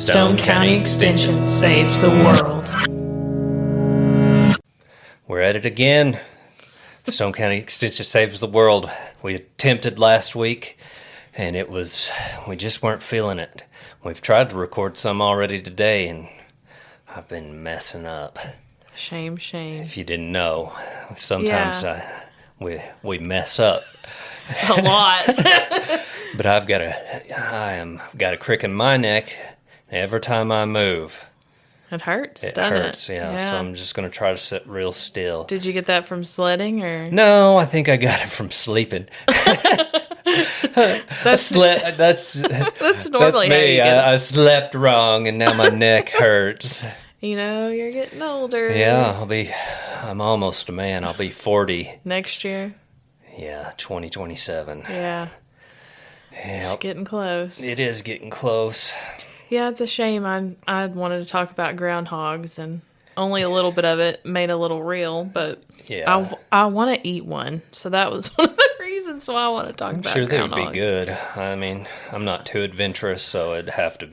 Stone County Extension saves the world. We're at it again. Stone County Extension saves the world. We attempted last week, and we just weren't feeling it. We've tried to record some already today, and I've been messing up. Shame. If you didn't know, sometimes we mess up. A lot. But I've got a crick in my neck every time I move. It hurts, It doesn't hurts, it? yeah. So I'm just going to try to sit real still. Did you get that from sledding or? No, I think I got it from sleeping. That's That's normally how you me. get it. I slept wrong, and now my neck hurts. You know, you're getting older. Yeah, I'm almost a man. I'll be 40. Next year? Yeah, 2027. Yeah. Yep. Getting close. It is getting close. Yeah, it's a shame. I wanted to talk about groundhogs, and only a little bit of it made a little real, but Yeah. I want to eat one. So that was one of the reasons why I want to talk I'm about sure they groundhogs. would be good. I mean, I'm not too adventurous, so you'd have to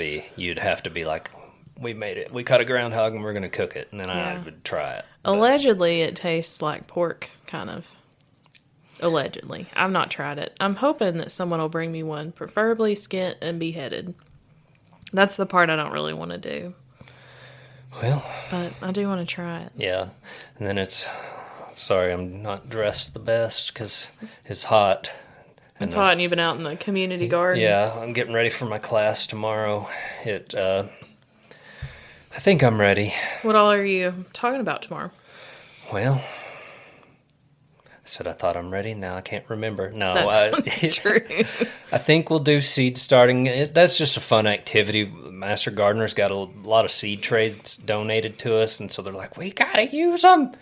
be like, we made it. We caught a groundhog and we're going to cook it, and then I would try it. But Allegedly, it tastes like pork, kind of. Allegedly. I've not tried it. I'm hoping that someone will bring me one, preferably skinned and beheaded. That's the part I don't really want to do. Well, But I do want to try it. yeah. And then sorry, I'm not dressed the best because it's hot. It's hot and you've been out in the community garden. Yeah, I'm getting ready for my class tomorrow. I think I'm ready. What all are you talking about tomorrow? Well, I said I thought I'm ready. Now I can't remember. No, That's true. I think we'll do seed starting. That's just a fun activity. Master Gardener's got a lot of seed trays donated to us, and so they're like, we gotta use them.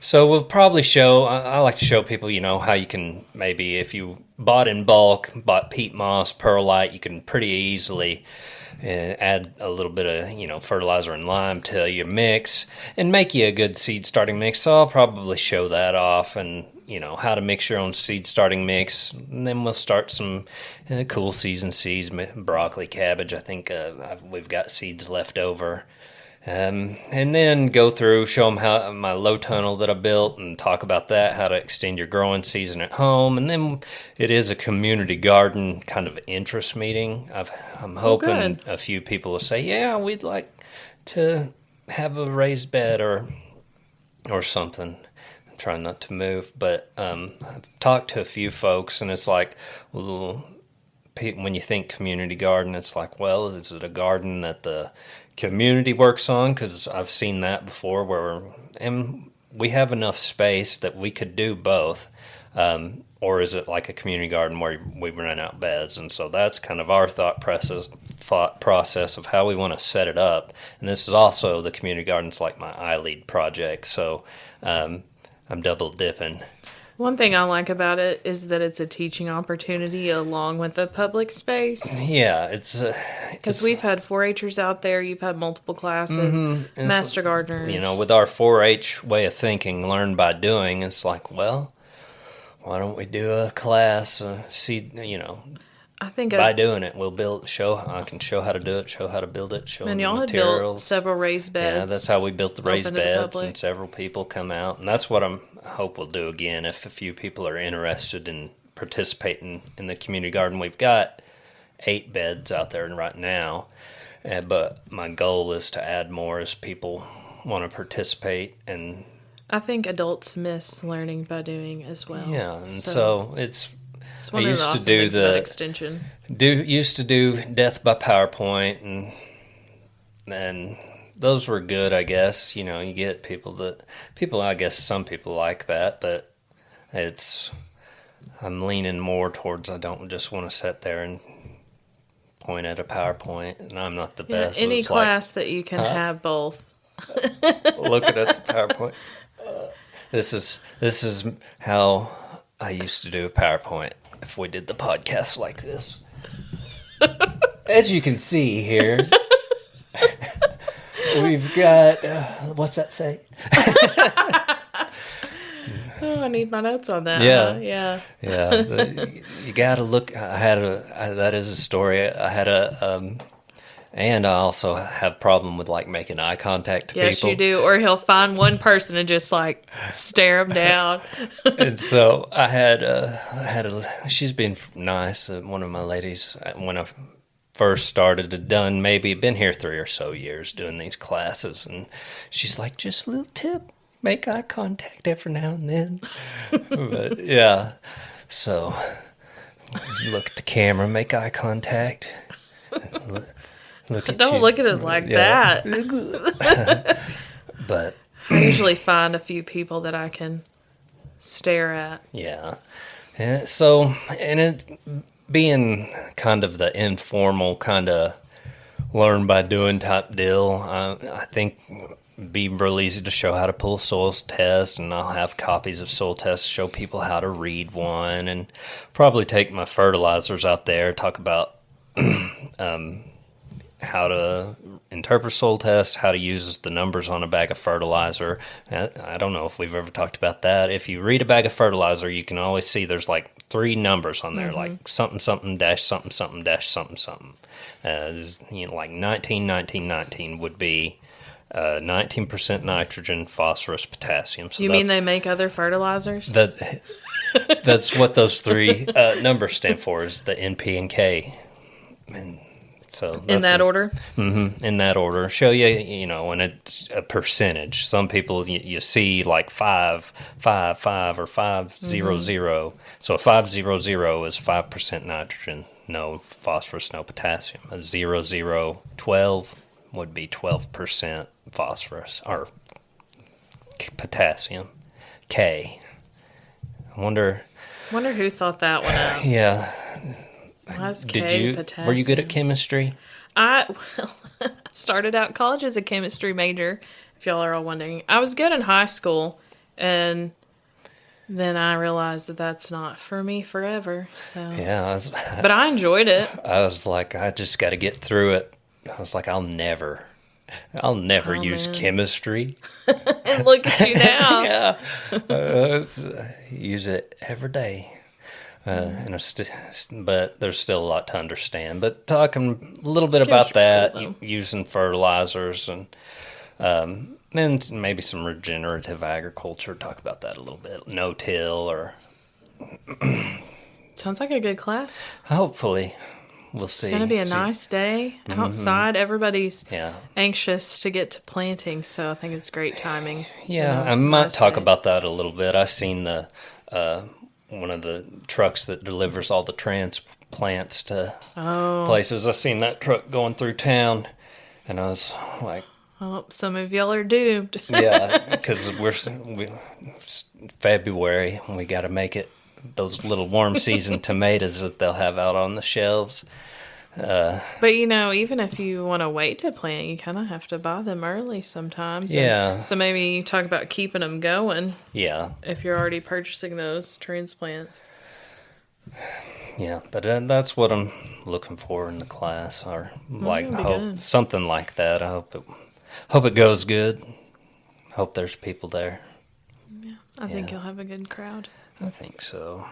So we'll probably I like to show people, how you can maybe, if you bought in bulk, bought peat moss, perlite, you can pretty easily add a little bit of, fertilizer and lime to your mix and make you a good seed starting mix. So I'll probably show that off and, how to mix your own seed starting mix. And then we'll start some cool season seeds, broccoli, cabbage. I think we've got seeds left over. And then go through, show them how my low tunnel that I built and talk about that, how to extend your growing season at home. And then it is a community garden kind of interest meeting. I'm hoping a few people will say, yeah, we'd like to have a raised bed or something. I'm trying not to move, but I've talked to a few folks, and it's like, well, when you think community garden, it's like, well, is it a garden that the community works on? Because I've seen that before and we have enough space that we could do both, or is it like a community garden where we rent out beds? And so that's kind of our thought process of how we want to set it up. And this is also the community garden's like my iLead project, so I'm double dipping. One thing I like about it is that it's a teaching opportunity along with the public space. Yeah, it's because we've had 4-H'ers out there. You've had multiple classes, master gardeners. With our 4-H way of thinking, learn by doing, it's like, well, why don't we do a class? I think by doing it, we'll I can show how to do it, show how to build it, show and the y'all materials. had built several raised beds. Yeah, that's how we built the raised open to the beds, public. and several people come out, and that's what I hope we'll do again. If a few people are interested in participating in the community garden, we've got 8 beds out there right now, but my goal is to add more as people want to participate. And I think adults miss learning by doing as well. Yeah, and so it's one I of the used awesome to do things about extension. Used to do death by PowerPoint, and those were good, I guess. You get I guess some people like that, but I'm leaning more towards I don't just want to sit there and point at a PowerPoint, and I'm not the best. Any class that you can have both. Looking at the PowerPoint. This is how I used to do a PowerPoint if we did the podcast like this. As you can see here, we've got, what's that say? Oh, I need my notes on that. Yeah. Yeah. You got to look. That is a story. I had And I also have problem with like making eye contact to Yes, people. you do. Or he'll find one person and just like stare him down. And so she's been nice. One of my ladies, when I first started to done, maybe been here 3 or so years doing these classes. And she's like, just a little tip, make eye contact every now and then. But yeah, so look at the camera, make eye contact. Look at Don't you. look at it like that. But I usually find a few people that I can stare at. yeah. So, and it being kind of the informal kind of learn by doing type deal, I think be real easy to show how to pull a soil test, and I'll have copies of soil tests, show people how to read one, and probably take my fertilizers out there, talk about how to interpret soil tests, how to use the numbers on a bag of fertilizer. I don't know if we've ever talked about that. If you read a bag of fertilizer, you can always see there's like 3 numbers on there, like something, something, dash, something, something, dash, something, something. Like 19, 19, 19 would be 19% nitrogen, phosphorus, potassium. So You mean they make other fertilizers? That's what those 3 numbers stand for, is the N, P, and K. And so In that order? In that order. Show you, and it's a percentage. Some people you see like 5, 5, 5, or 5, 0, 0. So a 5, 0, 0 is 5% nitrogen, no phosphorus, no potassium. A 0, 0, 12 would be 12% phosphorus or potassium. K. I wonder who thought that one up. Yeah. Why's Did K you? potassium? Were you good at chemistry? I started out college as a chemistry major, if y'all are all wondering. I was good in high school, and then I realized that that's not for me forever. So Yeah. but I enjoyed it. I was like, I just got to get through it. I was like, I'll never use man. chemistry. And look at you now. Yeah. Use it every day. But there's still a lot to understand. But talking a little bit about Chemistry's that, cool, though. using fertilizers and maybe some regenerative agriculture. Talk about that a little bit. No-till or Sounds like a good class. hopefully we'll see. It's going to be a nice day outside. Everybody's Yeah. anxious to get to planting, so I think it's great timing. Yeah, You know, I might nice talk day. about that a little bit. I've seen the one of the trucks that delivers all the transplants to places. I seen that truck going through town, and I was like, Oh, some of y'all are doomed. yeah, because we February, and we got to make it those little warm season tomatoes that they'll have out on the shelves. But even if you want to wait to plant, you kind of have to buy them early sometimes. Yeah. So maybe you talk about keeping them going Yeah, if you're already purchasing those transplants. yeah, but that's what I'm looking for in the class, or like that'd be hope good. something like that. I hope it goes good. Hope there's people there. I think Yeah. you'll have a good crowd. I think so.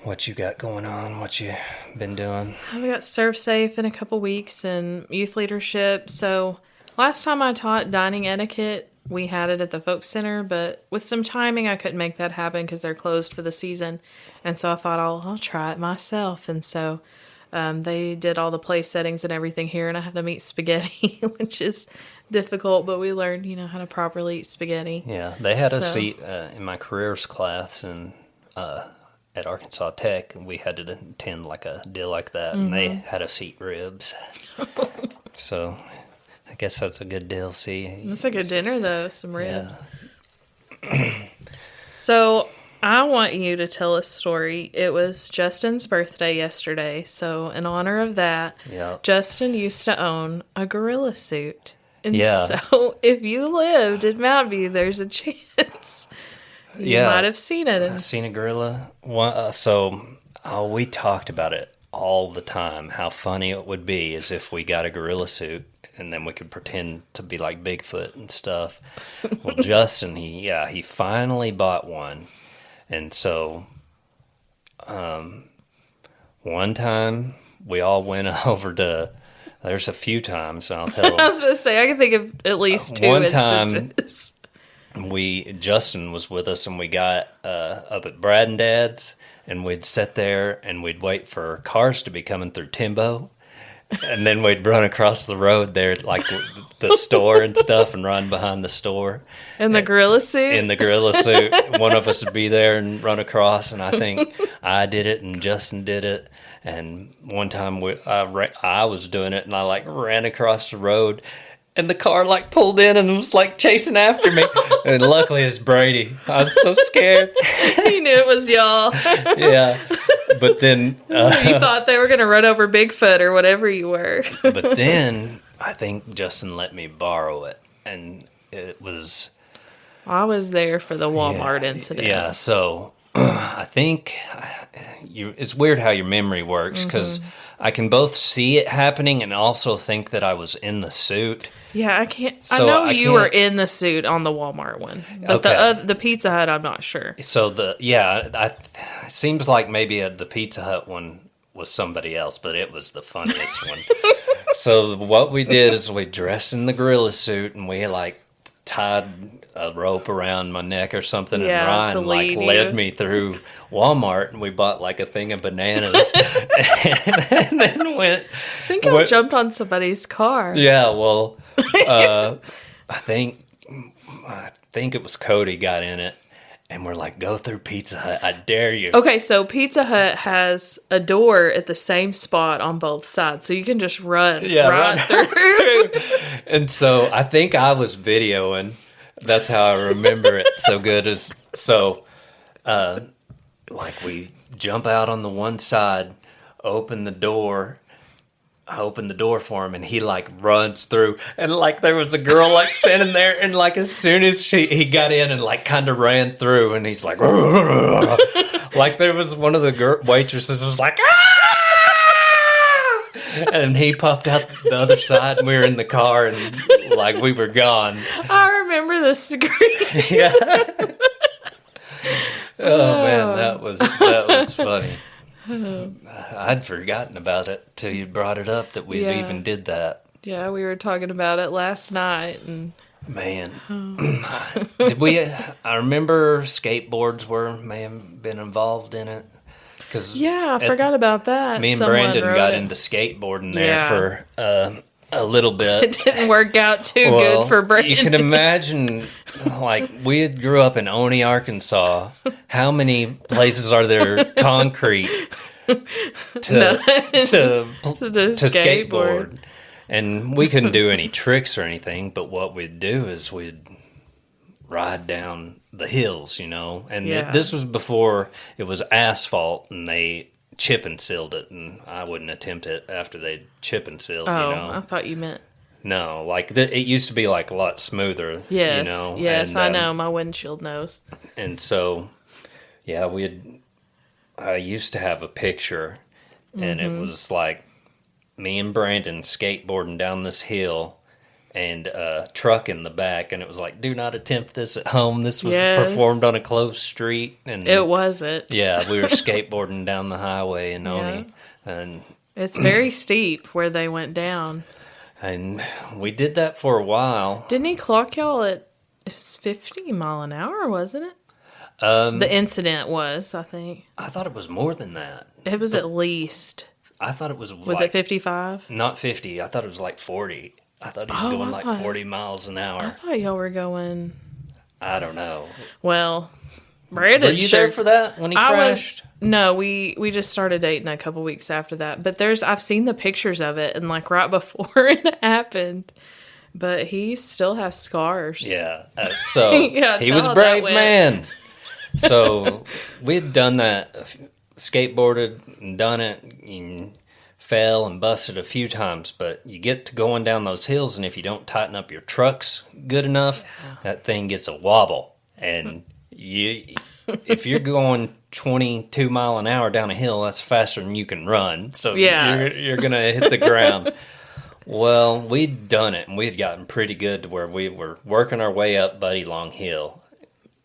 What you got going on? What you been doing? I've got Serve Safe in a couple weeks and youth leadership. So last time I taught dining etiquette, we had it at the Folk Center, but with some timing, I couldn't make that happen because they're closed for the season. And so I thought I'll try it myself. And so they did all the place settings and everything here, and I had to meet spaghetti, which is difficult, but we learned, how to properly eat spaghetti. Yeah, they had a So- seat in my careers class and at Arkansas Tech. We had to attend like a deal like that, and they had us eat ribs. So I guess that's a good deal. See, It's a good dinner, though, some ribs. yeah, So I want you to tell a story. It was Justin's birthday yesterday, so in honor of that, yeah. Justin used to own a gorilla suit. And Yeah. so if you lived in Mountain View, there's a chance you Yeah. might have seen it. I've seen a gorilla. We talked about it all the time. How funny it would be as if we got a gorilla suit and then we could pretend to be like Bigfoot and stuff. Well, Justin, he finally bought one, and so, one time we all went over to There's a few times, I'll tell I them. was going to say, I can think of at least two One time- instances. Justin was with us, and we got up at Brad and Dad's, and we'd sit there and we'd wait for cars to be coming through Timbo, and then we'd run across the road there, like the store and stuff, and run behind the store. In the gorilla suit? In the gorilla suit. One of us would be there and run across, and I think I did it and Justin did it. And one time I was doing it, and I like ran across the road, and the car like pulled in and was like chasing after me. And luckily it's Brady. I was so scared. He knew it was y'all. Yeah. But then You thought they were going to run over Bigfoot or whatever you were. but then I think Justin let me borrow it, and it was I was there for the Walmart incident. Yeah, so I think it's weird how your memory works, because I can both see it happening and also think that I was in the suit. Yeah, I can't. So I know I you can't- were in the suit on the Walmart one, but Okay. the Pizza Hut, I'm not sure. So it seems like maybe the Pizza Hut one was somebody else, but it was the funniest one. So what we did is we dressed in the gorilla suit, and we like tied a rope around my neck or something, Yeah, and to Ryan like lead led you. me through Walmart, and we bought like a thing of bananas, and then went. I think I jumped on somebody's car. Yeah, well, I think it was Cody got in it, and we're like, go through Pizza Hut, I dare you. Okay, so Pizza Hut has a door at the same spot on both sides, so you can just run right through. And so I think I was videoing. That's how I remember it so good. Like we jump out on the one side, open the door. I opened the door for him, and he like runs through, and like there was a girl like standing there, and like as soon as he got in and like kind of ran through, and he's like, like there was one of the waitresses was like, ah! And he popped out the other side, and we were in the car, and like we were gone. I remember the scream. Yeah. Oh man, that was funny. I'd forgotten about it till you brought it up that we even did that. Yeah, we were talking about it last night, and Man, did we? I remember skateboards may have been involved in it. Cause yeah, I forgot about that. Me and Someone Brandon wrote got it. into skateboarding there Yeah. for a little bit. It didn't work out too good for Brandon. You can imagine, like, we grew up in Oney, Arkansas. How many places are there concrete to skateboard? And we couldn't do any tricks or anything, but what we'd do is we'd ride down the hills, And this was before it was asphalt, and they chip and sealed it, and I wouldn't attempt it after they chip and sealed. I thought you meant. No, like it used to be like a lot smoother. Yes, yes, and, I know. My windshield knows. And so, yeah, I used to have a picture, and it was like me and Brandon skateboarding down this hill, and a truck in the back, and it was like, do not attempt this at home. This was performed on a closed street, and it wasn't. Yeah, we were skateboarding down the highway in Oney, and it's very steep where they went down. And we did that for a while. Didn't he clock y'all at it was 50 mile an hour, wasn't it? The incident was, I think. I thought it was more than that. It was at least. I thought it was Was it 55? Not 50. I thought it was like 40. I thought he was going like 40 miles an hour. I thought y'all were going. I don't know. Well, Brandon. Were you there for that when he crashed? No, we just started dating a couple weeks after that. But I've seen the pictures of it, and like right before it happened. But he still has scars. Yeah. So Yeah, he was a brave man. So we had done that, skateboarded and done it, and fell and busted a few times. But you get to going down those hills, and if you don't tighten up your trucks good enough, that thing gets a wobble. And if you're going 22 mile an hour down a hill, that's faster than you can run. So you're going to hit the ground. Well, we'd done it, and we'd gotten pretty good to where we were working our way up Buddy Long Hill.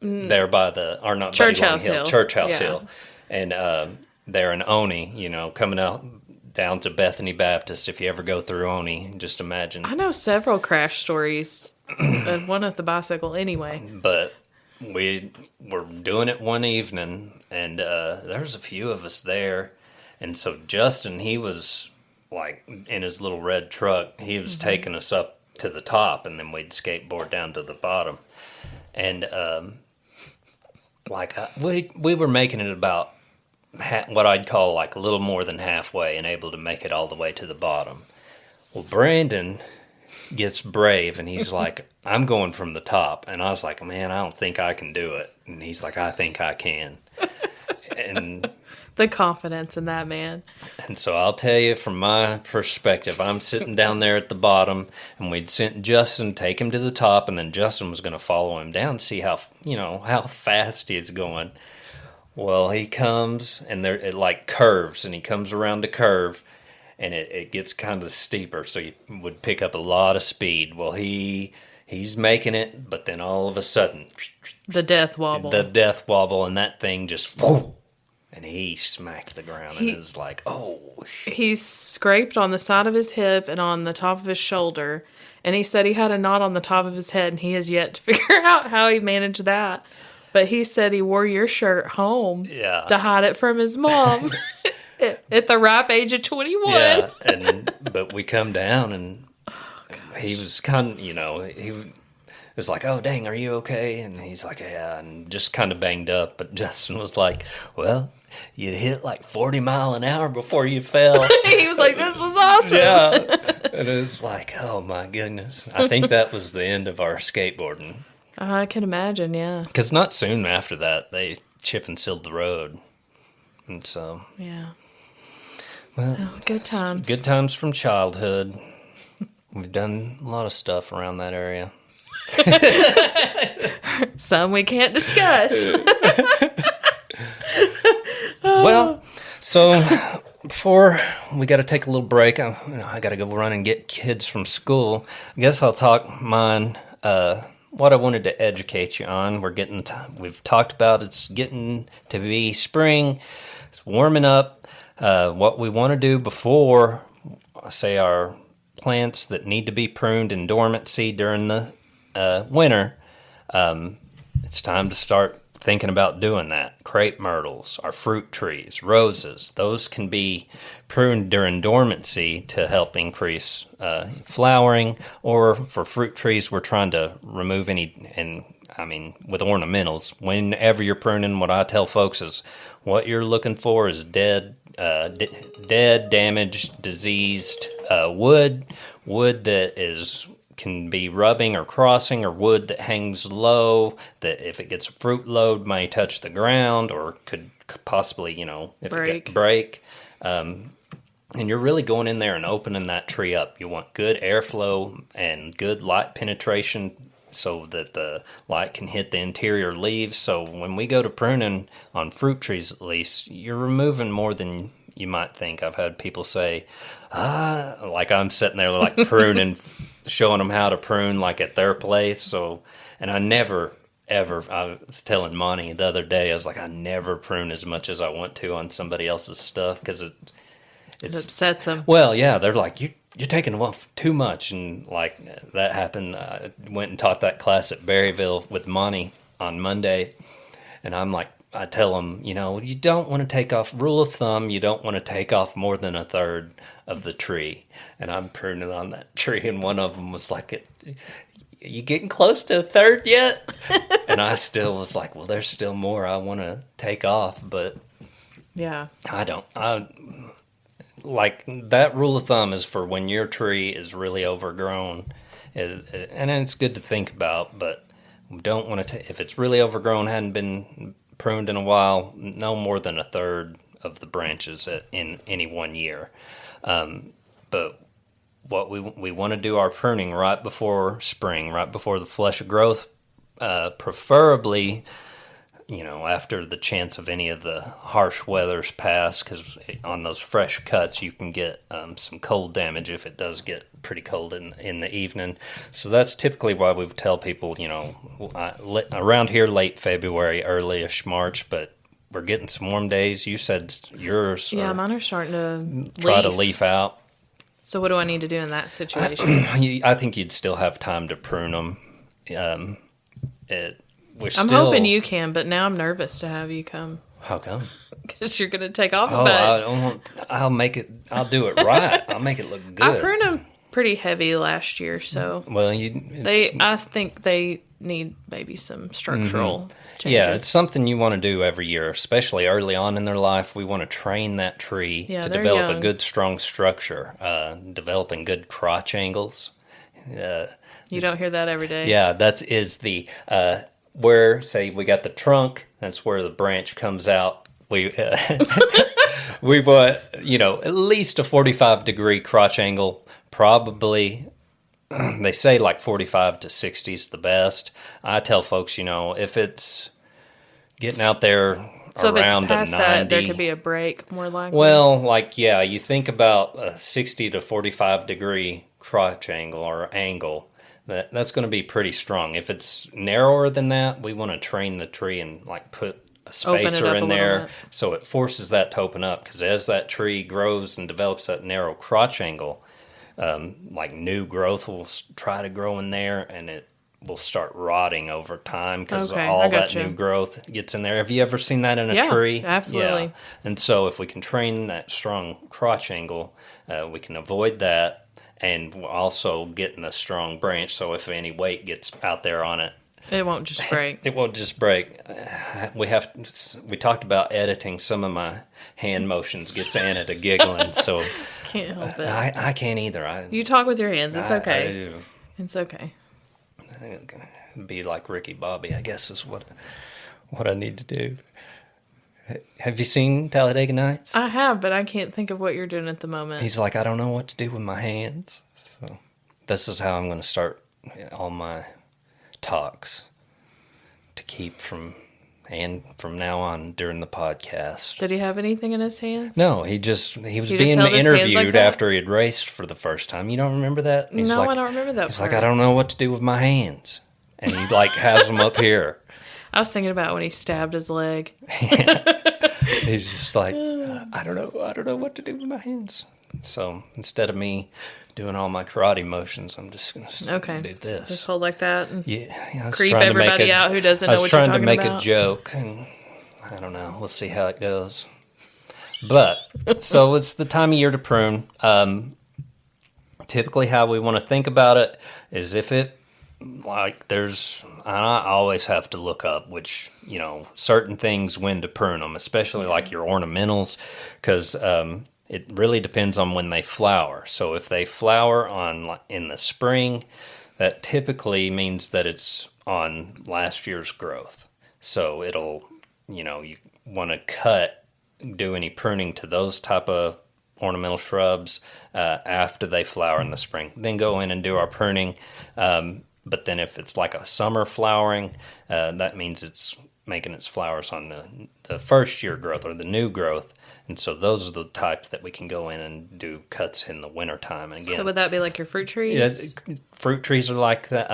There by not Church Buddy Long House Hill. Church House Hill. And there in Oney, coming out down to Bethany Baptist. If you ever go through Oni, just imagine. I know several crash stories, and one with the bicycle anyway. But we were doing it one evening, and there's a few of us there. And so Justin, he was like in his little red truck, he was taking us up to the top, and then we'd skateboard down to the bottom. And we were making it about what I'd call like a little more than halfway, and able to make it all the way to the bottom. Well, Brandon gets brave, and he's like, I'm going from the top. And I was like, man, I don't think I can do it. And he's like, I think I can. And the confidence in that man. And so I'll tell you from my perspective, I'm sitting down there at the bottom, and we'd sent Justin, take him to the top, and then Justin was going to follow him down, see how fast he's going. Well, he comes, and it like curves, and he comes around the curve, and it gets kind of steeper, so you would pick up a lot of speed. Well, he's making it, but then all of a sudden, the death wobble, and that thing just whoo, and he smacked the ground, and it was like, oh. He scraped on the side of his hip and on the top of his shoulder, and he said he had a knot on the top of his head, and he has yet to figure out how he managed that. But he said he wore your shirt home to hide it from his mom at the ripe age of 21. Yeah, but we come down, and he was kind of, he was like, oh, dang, are you okay? And he's like, yeah, and just kind of banged up. But Justin was like, well, you hit like 40 miles an hour before you fell. He was like, this was awesome. Yeah, and it was like, oh, my goodness. I think that was the end of our skateboarding. I can imagine, yeah. Because not soon after that, they chip and sealed the road. And so... yeah. Well, good times. Good times from childhood. We've done a lot of stuff around that area. Some we can't discuss. Well, so before we got to take a little break, I got to go run and get kids from school. I guess I'll talk mine. What I wanted to educate you on, we've talked about it's getting to be spring. It's warming up. What we want to do before, say, our plants that need to be pruned in dormancy during the winter, it's time to start thinking about doing that. Crepe myrtles, our fruit trees, roses, those can be pruned during dormancy to help increase flowering. Or for fruit trees, we're trying to remove with ornamentals, whenever you're pruning, what I tell folks is what you're looking for is dead, damaged, diseased wood that can be rubbing or crossing, or wood that hangs low, that if it gets a fruit load may touch the ground or could possibly, if break. And you're really going in there and opening that tree up. You want good airflow and good light penetration so that the light can hit the interior leaves. So when we go to pruning on fruit trees, at least, you're removing more than you might think. I've had people say, like I'm sitting there like pruning, showing them how to prune like at their place. So, and I never, ever, I was telling Monty the other day, I was like, I never prune as much as I want to on somebody else's stuff because it upsets them. Well, yeah, they're like, you're taking off too much. And like that happened. I went and taught that class at Berryville with Monty on Monday. And I'm like, I tell them, you don't want to take off, rule of thumb, you don't want to take off more than a third of the tree. And I'm pruning on that tree, and one of them was like, you getting close to a third yet? And I still was like, well, there's still more I want to take off, but yeah, like that rule of thumb is for when your tree is really overgrown, and it's good to think about, but we don't want to, if it's really overgrown, hadn't been pruned in a while, no more than a third of the branches in any 1 year. But what we want to do our pruning right before spring, right before the flush of growth, preferably, after the chance of any of the harsh weathers pass, because on those fresh cuts you can get some cold damage if it does get pretty cold in the evening. So that's typically why we tell people, around here late February, early-ish March, but we're getting some warm days. You said yours. Yeah, mine are starting to try to leaf. leaf out. So what do I need to do in that situation? I think you'd still have time to prune them. I'm hoping you can, but now I'm nervous to have you come. How come? Because you're going to take off a bunch. I'll make it. I'll do it right. I'll make it look good. I pruned them pretty heavy last year, so well, I think they need maybe some structural changes. Yeah, it's something you want to do every year, especially early on in their life. We want to train that tree to develop a good, strong structure, developing good crotch angles. You don't hear that every day. Yeah, where, say, we got the trunk, that's where the branch comes out. We want, at least a 45-degree crotch angle, probably. They say like 45 to 60 is the best. I tell folks, if it's getting out there so around if it's past a 90, that, there could be a break more likely. Well, you think about a 60 to 45-degree crotch angle or angle. That's going to be pretty strong. If it's narrower than that, we want to train the tree and put a spacer in there so it forces that to open up. Because as that tree grows and develops that narrow crotch angle, new growth will try to grow in there, and it will start rotting over time because all that new growth gets in there. Have you ever seen that in a tree? Absolutely. Yeah. And so if we can train that strong crotch angle, we can avoid that. And we're also getting a strong branch, so if any weight gets out there on it, it won't just break. It won't just break. We talked about editing. Some of my hand motions gets Anna to giggling, so can't help it. I can't either. You talk with your hands. It's okay. I do. It's okay. Be like Ricky Bobby, I guess, is what I need to do. Have you seen Talladega Nights? I have, but I can't think of what you're doing at the moment. He's like, I don't know what to do with my hands. So this is how I'm going to start all my talks to keep from now on during the podcast. Did he have anything in his hands? No, he was being interviewed after he had raced for the first time. You don't remember that? I don't remember that. He's like, I don't know what to do with my hands. And he has them up here. I was thinking about when he stabbed his leg. He's just like, I don't know what to do with my hands. So instead of me doing all my karate motions, I'm just going to do this. Just hold like that and I was creep everybody out who doesn't know what you're talking about. I was trying to make a joke, and I don't know. We'll see how it goes. But, so it's the time of year to prune. Typically how we want to think about it is if it, I always have to look up which, certain things when to prune them, especially like your ornamentals, because it really depends on when they flower. So if they flower in the spring, that typically means that it's on last year's growth. So it'll, you want to do any pruning to those type of ornamental shrubs after they flower in the spring. Then go in and do our pruning. But then if it's like a summer flowering, that means it's making its flowers on the first year growth or the new growth. And so those are the types that we can go in and do cuts in the wintertime. And again, so would that be like your fruit trees? Yeah, fruit trees are like that.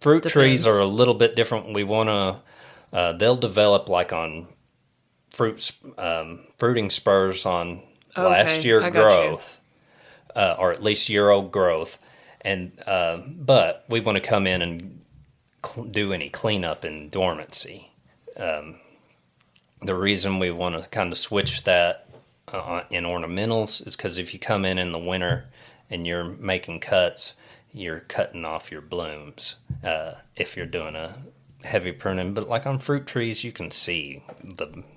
Fruit trees are a little bit different. We want to, they'll develop like on fruiting spurs on last year growth, or at least year-old growth. And but we want to come in and do any cleanup in dormancy. The reason we want to kind of switch that in ornamentals is because if you come in the winter and you're making cuts, you're cutting off your blooms if you're doing a heavy pruning. But like on fruit trees, you can see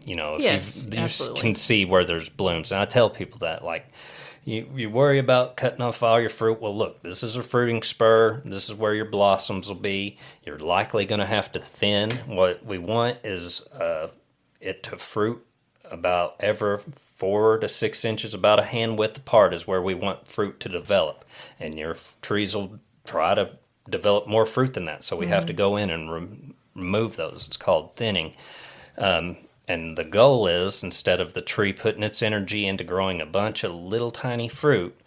you can see where there's blooms. And I tell people that you worry about cutting off all your fruit. Well, look, this is a fruiting spur. This is where your blossoms will be. You're likely going to have to thin. What we want is it to fruit about every 4 to 6 inches, about a hand width apart is where we want fruit to develop. And your trees will try to develop more fruit than that. So we have to go in and remove those. It's called thinning. And the goal is, instead of the tree putting its energy into growing a bunch of little tiny fruit,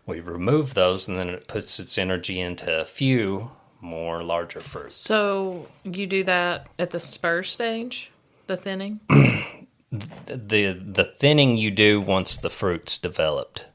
we remove those and then it puts its energy into a few more larger fruits. So you do that at the spur stage, the thinning? the thinning you do once the fruit's developed.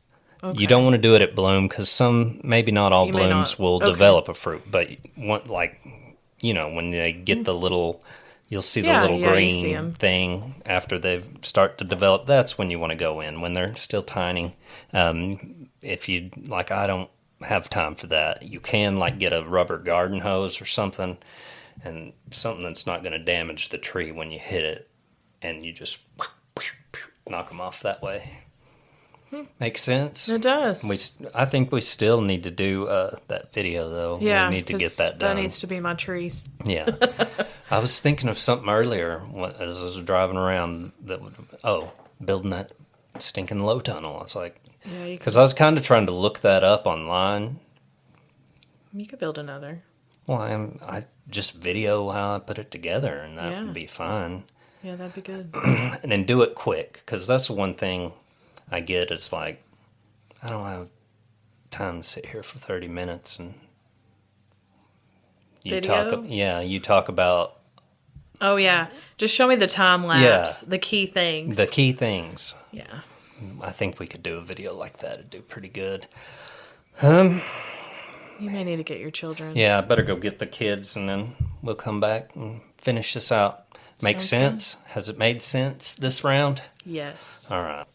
Okay. You don't want to do it at bloom because maybe not all You may blooms not. will Okay. develop a fruit, but when they get the little, you'll see the little you see green 'em. thing after they start to develop. That's when you want to go in, when they're still tiny. If you, I don't have time for that. You can, get a rubber garden hose or something, and something that's not going to damage the tree when you hit it, and you just knock them off that way. Makes sense? It does. I think we still need to do that video, though. Yeah, we need to get 'cause that done. That needs to be my trees. Yeah. I was thinking of something earlier as I was driving around building that stinking low tunnel. I was like, Yeah, because I was kind of trying to look that up online. you could build another. Well, I just video how I put it together, and that Yeah. would be fine. Yeah, that'd be good. And then do it quick, because that's the one thing I get is I don't have time to sit here for 30 minutes and you Video? you talk about Oh, yeah. Just show me the time lapse, the key things. the key things. Yeah. I think we could do a video like that. It'd do pretty good. You may need to get your children. Yeah, I better go get the kids and then we'll come back and finish this out. Make Sounds sense? Has it made sense this round? Yes. All right.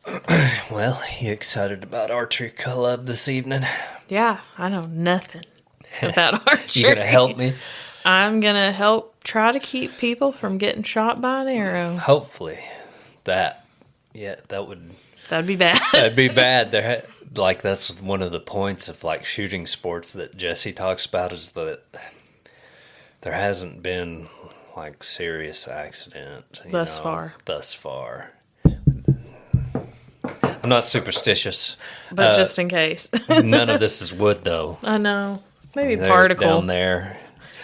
Well, you excited about archery club this evening? Yeah, I know nothing about archery. You gonna help me? I'm going to help try to keep people from getting shot by an arrow. Hopefully. That would... That'd be bad. That'd be bad. That's one of the points of shooting sports that Jesse talks about is that there hasn't been serious accident Thus far. Thus far. I'm not superstitious, But just in case. None of this is wood though. I know. Maybe They're particle. down there.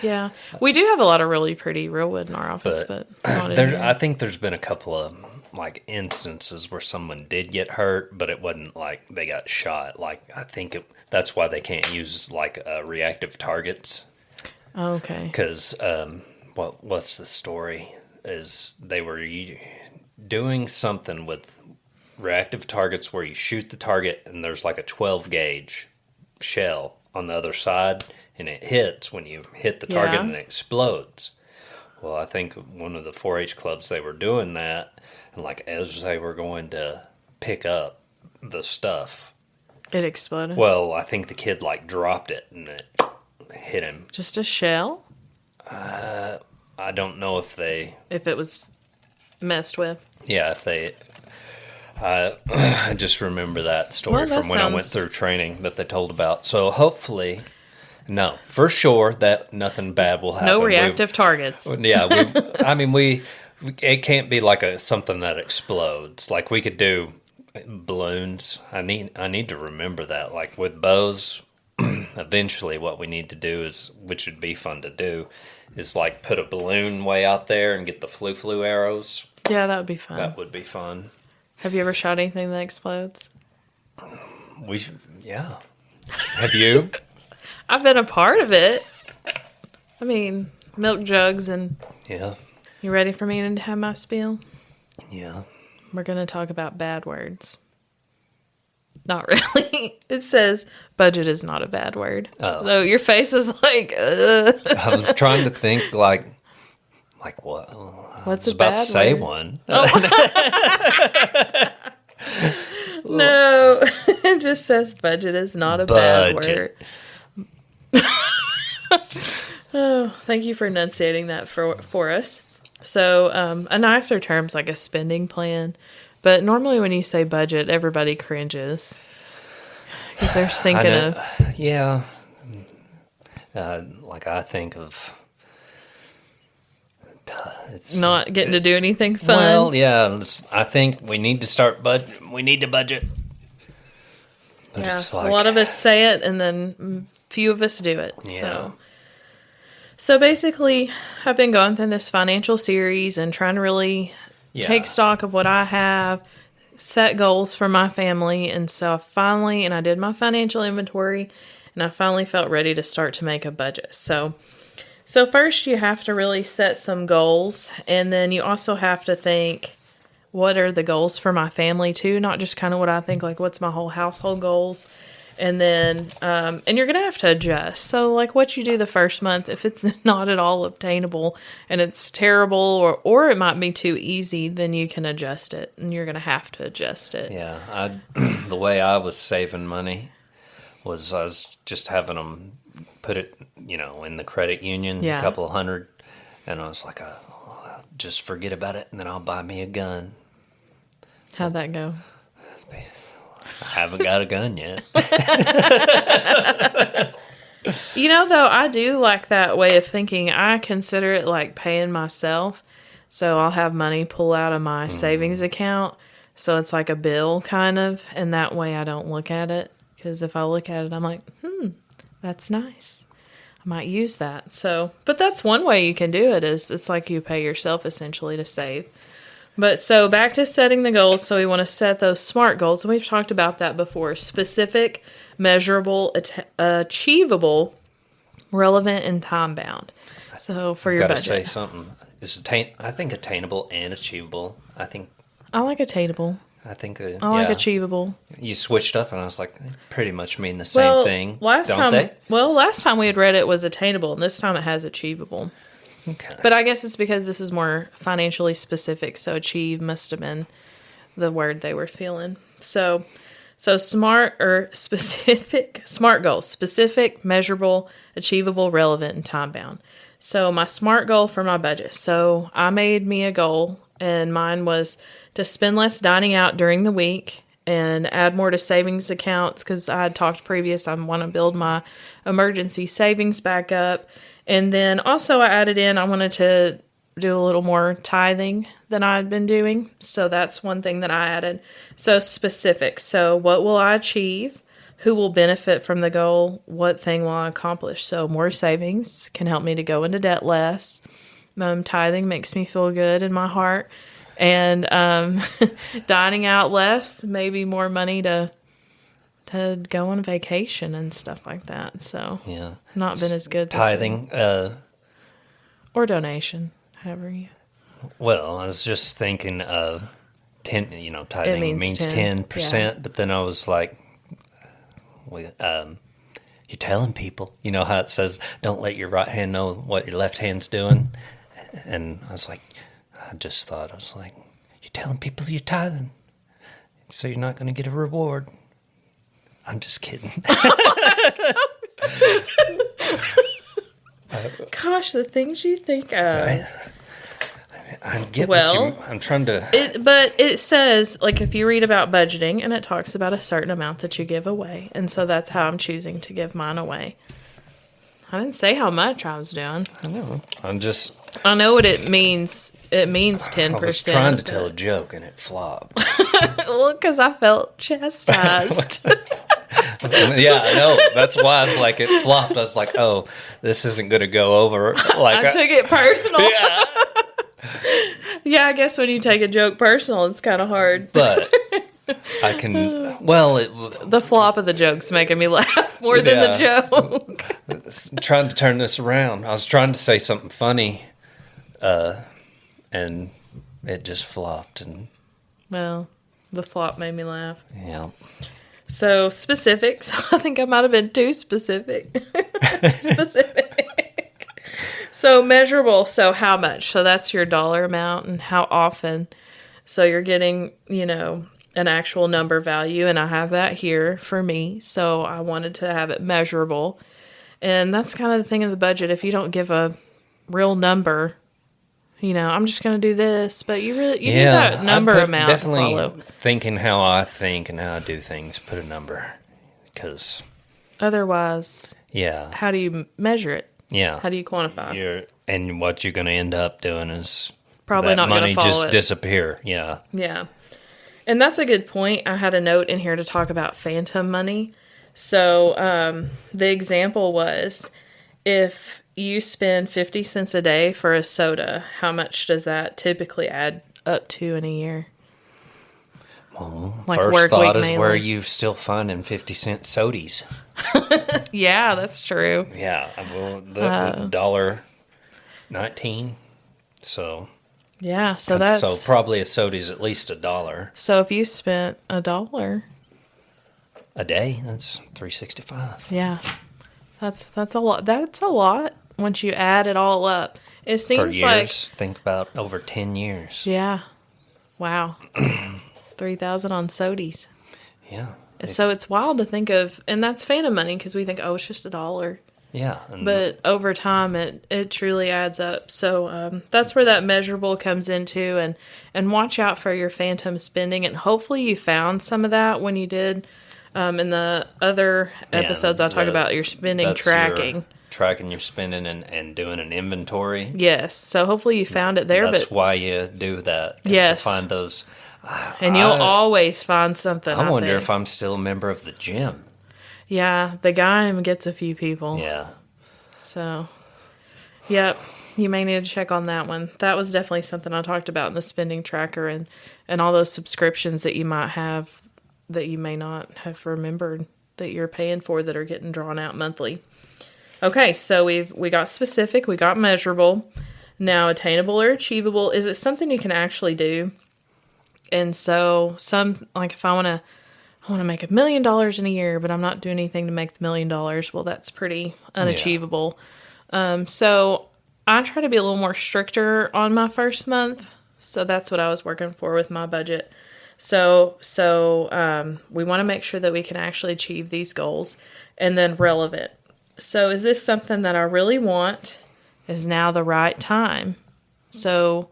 Yeah. We do have a lot of really pretty real wood in our office, but not in here. I think there's been a couple of instances where someone did get hurt, but it wasn't they got shot. I think that's why they can't use reactive targets. Oh, okay. Because what's the story? Is they were doing something with reactive targets where you shoot the target and there's a 12 gauge shell on the other side and it hits when you hit the target and it explodes. Well, I think one of the 4-H clubs, they were doing that, and as they were going to pick up the stuff, It exploded. well, I think the kid dropped it and it hit him. Just a shell? I don't know if they... If it was messed with. Yeah, if they... I just remember that story Well, that from when I went sounds- through training that they told about. So hopefully, no, for sure that nothing bad will happen. No reactive targets. Yeah, it can't be something that explodes. We could do balloons. I need to remember that. With bows, eventually what we need to do is, which would be fun to do, is put a balloon way out there and get the flu arrows. Yeah, that would be fun. That would be fun. Have you ever shot anything that explodes? Yeah. Have you? I've been a part of it. I mean, milk jugs and... Yeah. You ready for me to have my spiel? Yeah. We're going to talk about bad words. Not really. It says budget is not a bad word. Oh. So your face is ugh. I was trying to think what? What's I was a about bad to say word? one. No, it just says budget is not a bad word. Budget. Oh, thank you for enunciating that for us. So a nicer term's a spending plan. But normally when you say budget, everybody cringes. Because they're thinking of... Yeah. I think of... It's not getting to do anything fun. Well, yeah. I think we need to start we need to budget. But Yeah, it's a lot of us say it, and then few of us do it. Yeah. So basically, I've been going through this financial series and trying to really take stock of what I have, set goals for my family, and so I did my financial inventory, and I finally felt ready to start to make a budget. So first you have to really set some goals, and then you also have to think, what are the goals for my family too, not just kind of what I think, like what's my whole household goals. And then, and you're going to have to adjust. So like what you do the first month, if it's not at all obtainable and it's terrible or it might be too easy, then you can adjust it and you're going to have to adjust it. Yeah. The way I was saving money was I was just having them put it, in the credit union, a couple of $100. And I was like, I'll just forget about it and then I'll buy me a gun. How'd that go? I haven't got a gun yet. Though, I do like that way of thinking. I consider it like paying myself. So I'll have money pull out of my savings account. So it's like a bill kind of. And that way I don't look at it. Because if I look at it, I'm like, that's nice. I might use that. So, but that's one way you can do it is it's like you pay yourself essentially to save. But so back to setting the goals. So we want to set those SMART goals. And we've talked about that before. Specific, measurable, achievable, relevant, and time bound. So for your budget. I've got to say something. I think attainable and achievable. I like attainable. I like achievable. You switched up and I was like, they pretty much mean the same thing. Last time we had read it was attainable and this time it has achievable. Okay. But I guess it's because this is more financially specific, so achieve must have been the word they were feeling. So SMART or specific, SMART goals, specific, measurable, achievable, relevant, and time bound. So my SMART goal for my budget. So I made me a goal and mine was to spend less dining out during the week and add more to savings accounts because I had talked previous. I want to build my emergency savings back up. And then also I added in, I wanted to do a little more tithing than I had been doing. So that's one thing that I added. So specific. So what will I achieve? Who will benefit from the goal? What thing will I accomplish? So more savings can help me to go into debt less. Tithing makes me feel good in my heart. And dining out less, maybe more money to go on vacation and stuff like that. So not been as good. Tithing, or donation, however you. Well, I was just thinking of 10. Tithing means 10%, but then I was like, you're telling people. You know how it says, "Don't let your right hand know what your left hand's doing," and I was like, you're telling people you're tithing, so you're not going to get a reward. I'm just kidding. Gosh, the things you think of. I get I'm trying to... But it says, like, if you read about budgeting, and it talks about a certain amount that you give away. And so that's how I'm choosing to give mine away. I didn't say how much I was doing. I know. I know what it means. It means 10%. I was trying to tell a joke, and it flopped. Well, because I felt chastised. Yeah, I know. That's why I was like, it flopped. I was like, oh, this isn't going to go over. Like I took it personal. Yeah. Yeah, I guess when you take a joke personal, it's kind of hard. But I can, the flop of the joke's making me laugh more than the joke. Trying to turn this around. I was trying to say something funny, and it just flopped. And well, the flop made me laugh. Yeah. So specific. So I think I might have been too specific. So measurable. So how much? So that's your dollar amount and how often. So you're getting, an actual number value, and I have that here for me. So I wanted to have it measurable. And that's kind of the thing in the budget. If you don't give a real number, I'm just going to do this, but you need that number amount to follow. Definitely thinking how I think and how I do things, put a number, because otherwise, how do you measure it? Yeah, how do you quantify? And what you're going to end up doing is probably not going to follow just disappear. Yeah, and that's a good point. I had a note in here to talk about phantom money. So the example was if you spend 50 cents a day for a soda, how much does that typically add up to in a year? Well, like first thought is where you still finding 50-cent sodies. Yeah, that's true. Yeah, well, that was $1.19. So Yeah, so And so that's probably a soda's at least $1 so if you spent $1, a day. That's $3.65 yeah, that's a lot. That's a lot once you add it all up. It for seems like years. Think about over 10 years. yeah, wow, 3,000 on sodies. Yeah. So it's wild to think of, and that's phantom money because we think, oh, it's just $1. Yeah. And But over time, it truly adds up. So that's where that measurable comes into, and watch out for your phantom spending. And hopefully you found some of that when you did in the other episodes. I talk about your spending tracking. Tracking your spending and doing an inventory. Yes. So hopefully you found it there. That's But why you do that. yes, To find those. and you'll always find something. I wonder if I'm still a member of the gym. Yeah, the guy gets a few people. Yeah. So, yep, you may need to check on that one. That was definitely something I talked about in the spending tracker, and all those subscriptions that you might have that you may not have remembered that you're paying for that are getting drawn out monthly. Okay, so we got specific, we got measurable. Now, attainable or achievable, is it something you can actually do? And so if I want to make $1 million in a year, but I'm not doing anything to make the $1 million. Well, that's pretty unachievable. Yeah. So I try to be a little more stricter on my first month. So that's what I was working for with my budget. So we want to make sure that we can actually achieve these goals, and then relevant. So is this something that I really want? Is now the right time? So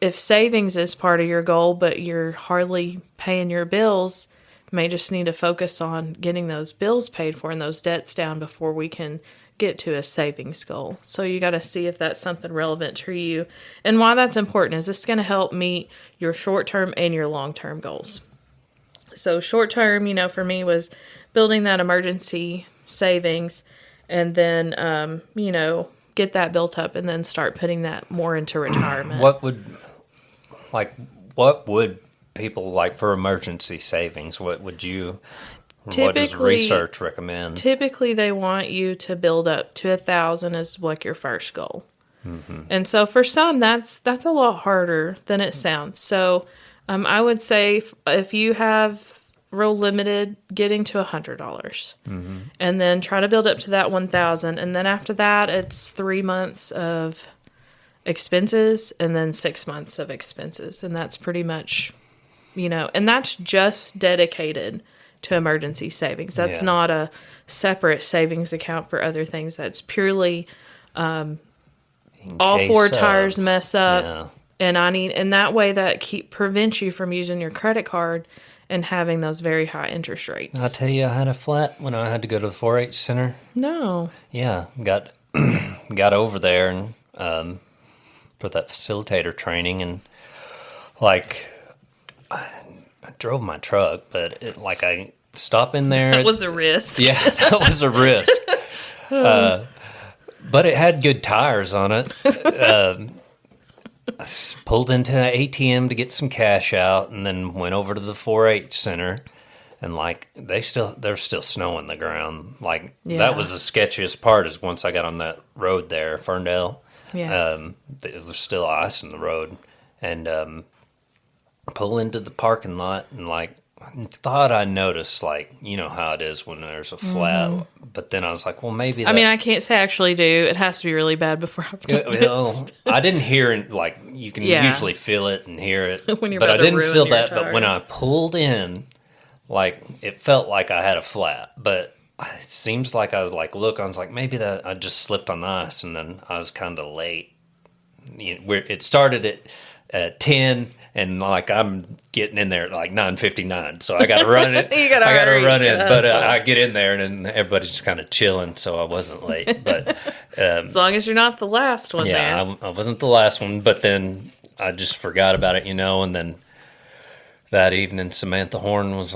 if savings is part of your goal, but you're hardly paying your bills, you may just need to focus on getting those bills paid for and those debts down before we can get to a savings goal. So you got to see if that's something relevant to you. And why that's important is this is going to help meet your short-term and your long-term goals. So short-term, for me was building that emergency savings, and then, get that built up and then start putting that more into retirement. What would people like for emergency savings? What does research recommend? Typically, they want you to build up to 1,000 as like your first goal. Mm-hmm. And so for some, that's a lot harder than it sounds. So I would say if you have real limited, getting to $100, mm-hmm. and then try to build up to that 1,000, and then after that, it's 3 months of expenses and then 6 months of expenses, and that's pretty much, and that's just dedicated to emergency savings. That's not a separate savings account for other things. That's purely all four tires mess up, and that way that prevents you from using your credit card and having those very high interest rates. I tell you, I had a flat when I had to go to the 4-H center. No. Yeah, got over there and for that facilitator training, and I drove my truck, but I stop in there. That was a risk. Yeah, that was a risk. But it had good tires on it. I pulled into an ATM to get some cash out, and then went over to the 4-H center, and there's still snow on the ground. That was the sketchiest part, is once I got on that road there, Ferndale. Yeah. There was still ice in the road, and pull into the parking lot, and thought I noticed, how it is when there's a flat, mm-hmm. but then I was like, well, maybe I can't say I actually do. It has to be really bad before I've done this. I didn't hear it, you can usually feel it and hear it, when you're but I didn't feel that, tire. But when I pulled in, it felt like I had a flat, but it seems like I was maybe that I just slipped on the ice, and then I was kind of late. It started at 10, and I'm getting in there at 9:59, so I got to run it. I got to run in, but I get in there, and everybody's just kind of chilling, so I wasn't late. But as long as you're not the last one, yeah, I wasn't the last one. But then I just forgot about it, and then that evening, Samantha Horn was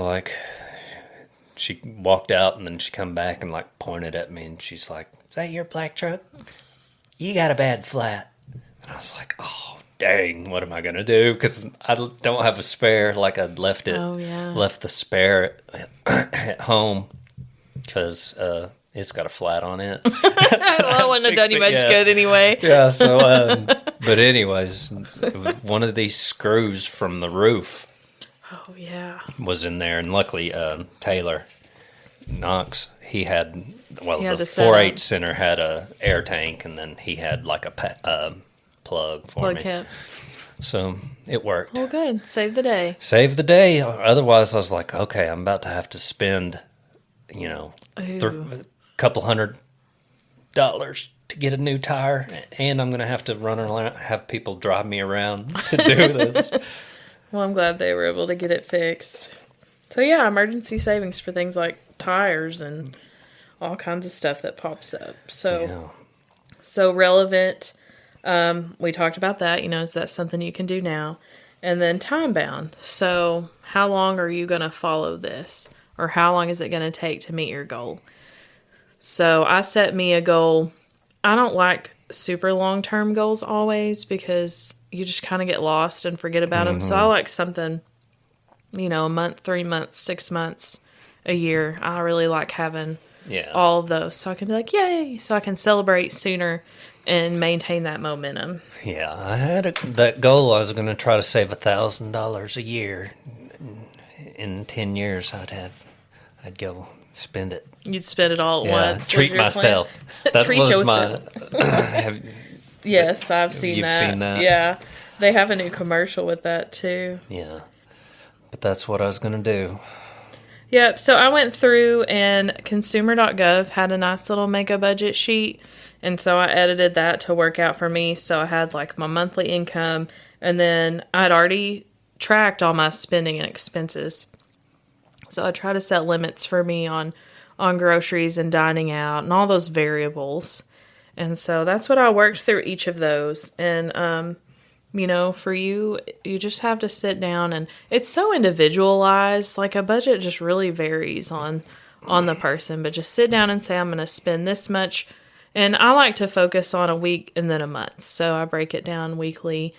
she walked out, and then she come back and pointed at me, and she's like, "Is that your black truck? You got a bad flat." And I was like, "Oh, dang, what am I going to do?" Because I don't have a spare. I'd left the spare at home because It's got a flat on it. Well, it wouldn't have done you much good anyway. Yeah, so, but anyways, it was one of these screws from the roof Oh, yeah. was in there, and luckily, Taylor Knox, he had, well, He had the the setup. 4-H center had a air tank, and then he had like a plug for Plug me. cap. So it worked. Well, good. Save the day. Save the day. Otherwise, I was like, okay, I'm about to have to spend, Ooh. a couple $100 to get a new tire, and I'm going to have to run around, have people drive me around to do this. Well, I'm glad they were able to get it fixed. So, yeah, emergency savings for things like tires and all kinds of stuff that pops up. So, so relevant. We talked about that. Is that something you can do now? And then time bound. So, how long are you going to follow this? Or how long is it going to take to meet your goal? So, I set me a goal. I don't like super long-term goals always because you just kind of get lost and forget about them. So, I like something, a month, 3 months, 6 months, a year. I really like having all of those. So, I can be like, yay! So, I can celebrate sooner and maintain that momentum. Yeah, I had that goal. I was going to try to save $1,000 a year. In 10 years, I'd go spend it. You'd spend it all at once. Treat myself. That Treat was yourself. Yes, I've seen You've that. seen that? Yeah, they have a new commercial with that too. Yeah, but that's what I was going to do. Yep. So I went through and consumer.gov had a nice little make a budget sheet. And so I edited that to work out for me. So I had like my monthly income, and then I'd already tracked all my spending and expenses. So I try to set limits for me on groceries and dining out and all those variables. And so that's what I worked through each of those. And, for you, you just have to sit down, and it's so individualized. Like a budget just really varies on the person, but just sit down and say, I'm going to spend this much. And I like to focus on a week and then a month. So I break it down weekly.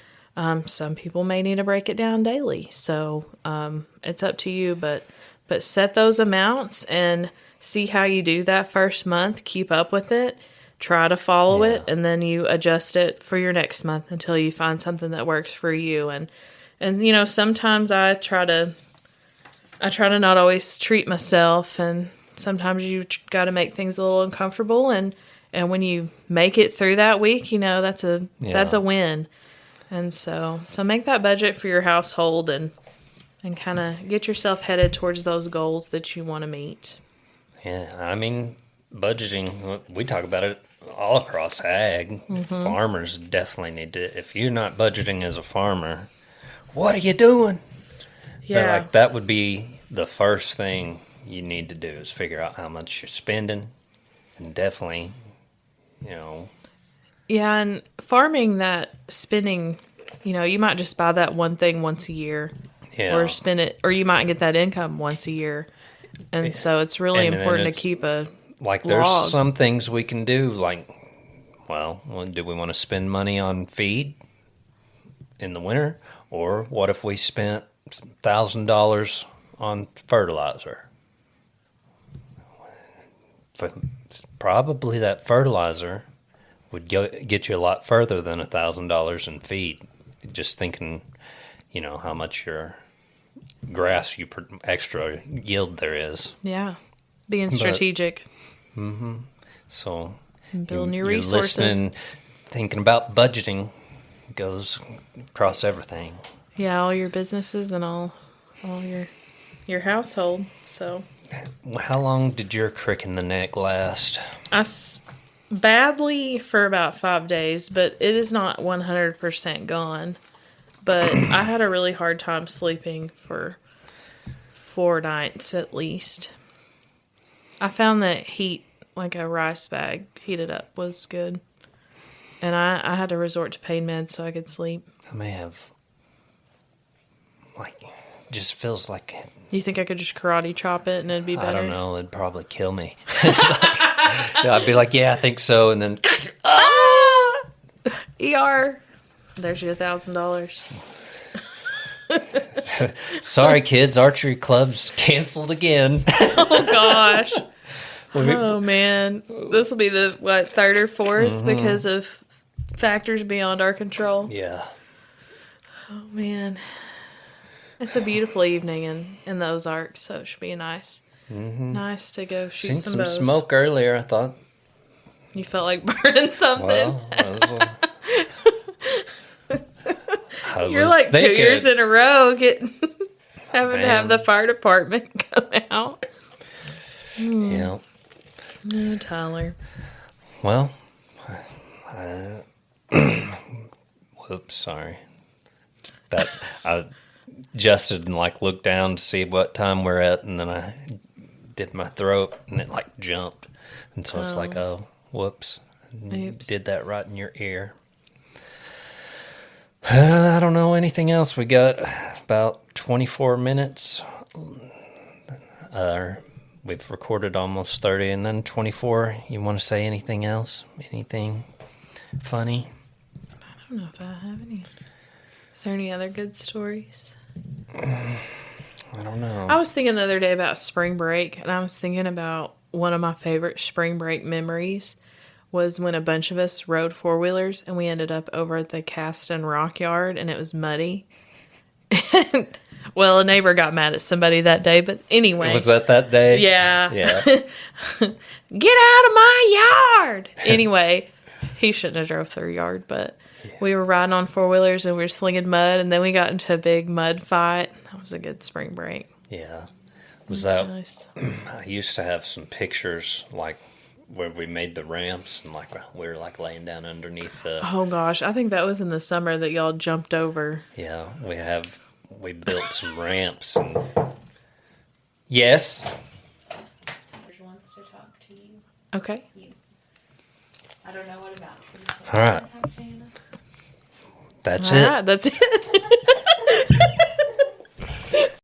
Some people may need to break it down daily. So it's up to you. But set those amounts and see how you do that first month. Keep up with it. Try to follow it. And then you adjust it for your next month until you find something that works for you. And sometimes I try to not always treat myself. And sometimes you got to make things a little uncomfortable. And when you make it through that week, that's a win. And so make that budget for your household and kind of get yourself headed towards those goals that you want to meet. Yeah, I mean, budgeting, we talk about it all across ag. Farmers definitely need to, if you're not budgeting as a farmer, what are you doing? Yeah. That would be the first thing you need to do is figure out how much you're spending, and definitely, Yeah, and farming, that spending, you might just buy that one thing once a year. Yeah. Or spend it, or you might get that income once a year. And so it's really important to keep a there's log. some things we can do, do we want to spend money on feed in the winter? Or what if we spent $1,000 on fertilizer? Probably that fertilizer would get you a lot further than $1,000 in feed. Just thinking, how much your grass extra yield there is. Yeah, being strategic. So building your you're resources. Listening, thinking about budgeting goes across everything. Yeah, all your businesses and all your household. So how long did your crick in the neck last? Badly for about 5 days, but it is not 100% gone. But I had a really hard time sleeping for 4 nights at least. I found that heat, like a rice bag heated up, was good. And I had to resort to pain meds so I could sleep. I may have, just feels like... You think I could just karate chop it and it'd be better? I don't know. It'd probably kill me. I'd be like, yeah, I think so. And then... ER. There's your $1,000. Sorry, kids. Archery club's canceled again. Oh, gosh. Oh man, this will be the third or 4th because of factors beyond our control. Yeah. Oh man, it's a beautiful evening in the Ozarks, so it should be nice. Nice to go shoot Seen some bows. smoke earlier. I thought. You felt like burning something. Well, You're like 2 years in a row having to have the fire department come out. Yeah. Oh, Tyler. Well, whoops, sorry. That I adjusted and like looked down to see what time we're at, and then I did my throat, and it like jumped, and so it's like, oh, whoops, Oops. did that right in your ear. I don't know anything else. We got about 24 minutes. We've recorded almost 30, and then 24. You want to say anything else? Anything funny? I don't know if I have any. Is there any other good stories? I don't know. I was thinking the other day about spring break, and I was thinking about one of my favorite spring break memories was when a bunch of us rode four-wheelers, and we ended up over at the Cast and Rock Yard, and it was muddy. Well, a neighbor got mad at somebody that day, but anyway. Was that day? Yeah. Yeah. Get out of my yard! Anyway, he shouldn't have drove through yard, but we were riding on four-wheelers and we were slinging mud, and then we got into a big mud fight. That was a good spring break. Yeah. Was that nice? I used to have some pictures like where we made the ramps and like we were like laying down underneath the. Oh gosh, I think that was in the summer that y'all jumped over. Yeah, we built some ramps and. Yes. Wants to talk to you. Okay. I don't know what about. All right. That's All it. right, that's it.